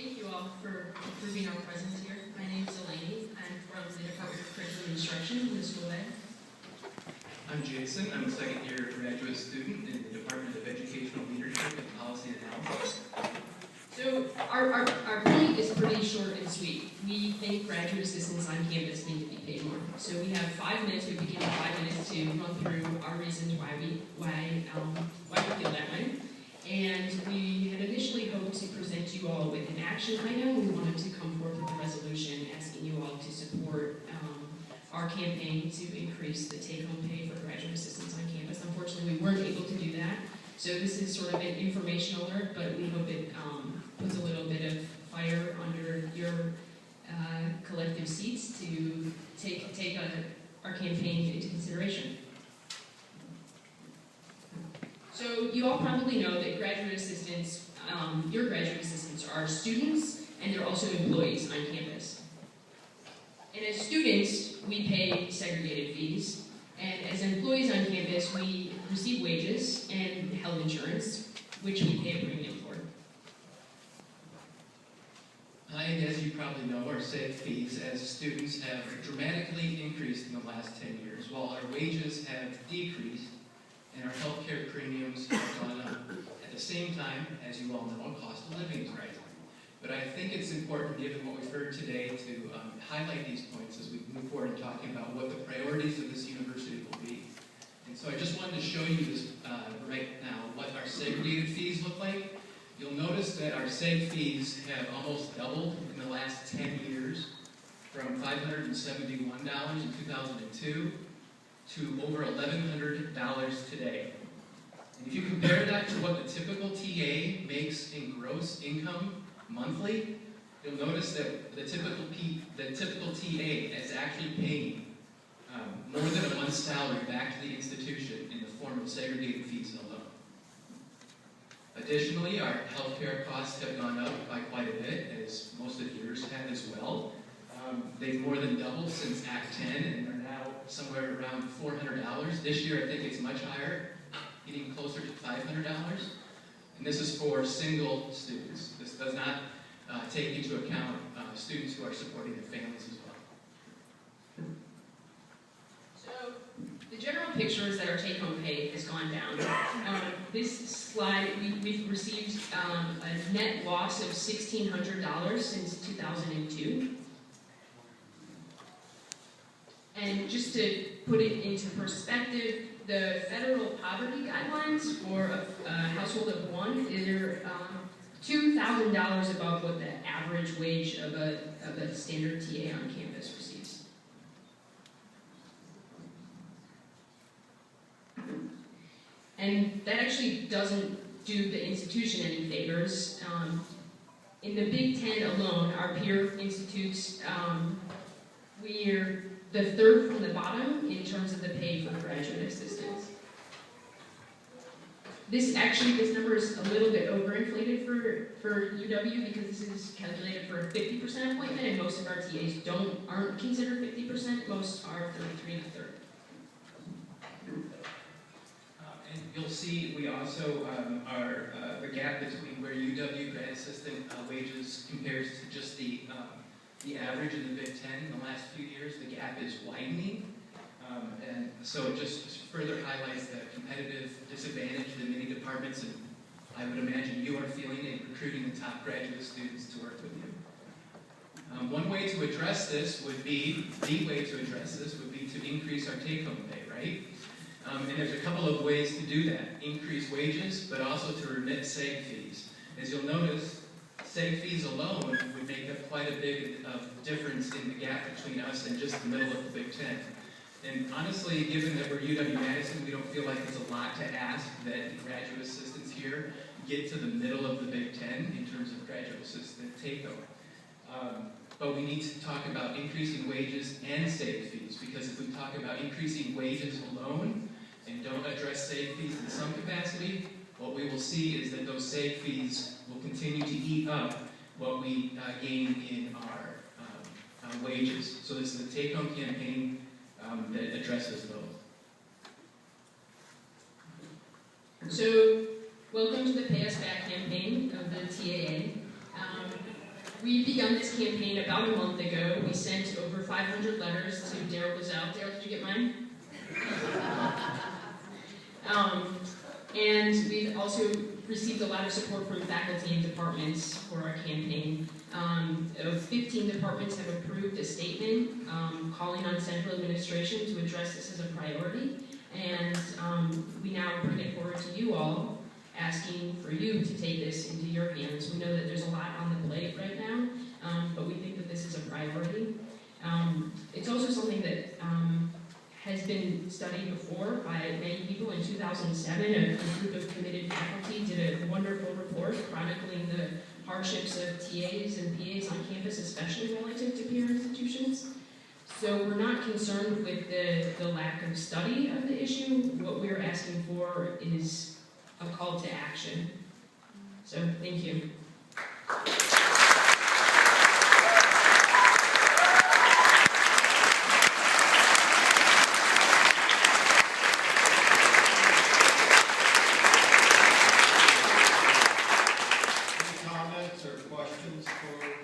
Thank you all for approving our presence here. My name is Elaine. I'm from the Department of Curriculum Instruction in the School Ed. I'm Jason. I'm a second-year graduate student in the Department of Educational Leadership and Policy Analysis. So our point is pretty short and sweet. We think graduate assistants on campus need to be paid more. So we have 5 minutes. We begin with 5 minutes to run through our reasons why we feel that way. And we had initially hoped to present you all with an action item. We wanted to come forth with a resolution asking you all to support our campaign to increase the take-home pay for graduate assistants on campus. Unfortunately, we weren't able to do that. So this is sort of an information alert, but we hope it puts a little bit of fire under your collective seats to take our campaign into consideration. So you all probably know that graduate assistants, your graduate assistants are students and they're also employees on campus. And as students, we pay segregated fees. And as employees on campus, we receive wages and health insurance, which we pay a premium for. And as you probably know, our SAG fees as students have dramatically increased in the last 10 years, while our wages have decreased and our healthcare premiums have gone up. At the same time, as you all know, cost of living is rising. But I think it's important, given what we've heard today, to highlight these points as we move forward in talking about what the priorities of this university will be. And so I just wanted to show you this right now, what our segregated fees look like. You'll notice that our SAG fees have almost doubled in the last 10 years, from $571 in 2002 to over $1,100 today. And if you compare that to what the typical TA makes in gross income monthly, you'll notice that the typical TA is actually paying more than a month's salary back to the institution in the form of segregated fees alone. Additionally, our healthcare costs have gone up by quite a bit, as most of yours have as well. They've more than doubled since Act 10 and are now somewhere around $400. This year, I think it's much higher, getting closer to $500. And this is for single students. This does not take into account students who are supporting their families as well. So the general picture is that our take-home pay has gone down. This slide, we've received a net loss of $1,600 since 2002. And just to put it into perspective, the federal poverty guidelines for a household of one are $2,000 above what the average wage of a standard TA on campus receives. And that actually doesn't do the institution any favors. In the Big Ten alone, our peer institutes, we're the third from the bottom in terms of the pay for graduate assistants. This number is a little bit overinflated for UW because this is calculated for a 50% appointment, and most of our TAs aren't considered 50%. Most are 33 and a third. And you'll see we also are the gap between where UW grad assistant wages compares to just the average in the Big Ten in the last few years. The gap is widening. And so it just further highlights the competitive disadvantage that many departments, and I would imagine you are feeling in recruiting the top graduate students to work with you. One way to address this would be, to increase our take-home pay, right? And there's a couple of ways to do that. Increase wages, but also to remit SAG fees. As you'll notice, SAG fees alone would make up quite a big difference in the gap between us and just the middle of the Big Ten. And honestly, given that we're UW-Madison, we don't feel like it's a lot to ask that graduate assistants here get to the middle of the Big Ten in terms of graduate assistant take-home. But we need to talk about increasing wages and SAG fees, because if we talk about increasing wages alone and don't address SAG fees in some capacity, what we will see is that those SAG fees will continue to eat up what we gain in our wages. So this is a take-home campaign that addresses those. So, welcome to the Pay Us Back campaign of the TAA. We began this campaign about a month ago. We sent over 500 letters to Daryl Gazelle. Daryl, did you get mine? And we've also received a lot of support from faculty and departments for our campaign. 15 departments have approved a statement calling on central administration to address this as a priority. And we now bring it forward to you all, asking for you to take this into your hands. We know that there's a lot on the plate right now, but we think that this is a priority. It's also something that has been studied before by many people. In 2007, a group of committed faculty did a wonderful report chronicling the hardships of TAs and PAs on campus, especially relative to peer institutions. So we're not concerned with the lack of study of the issue. What we're asking for is a call to action. So thank you. Any comments or questions for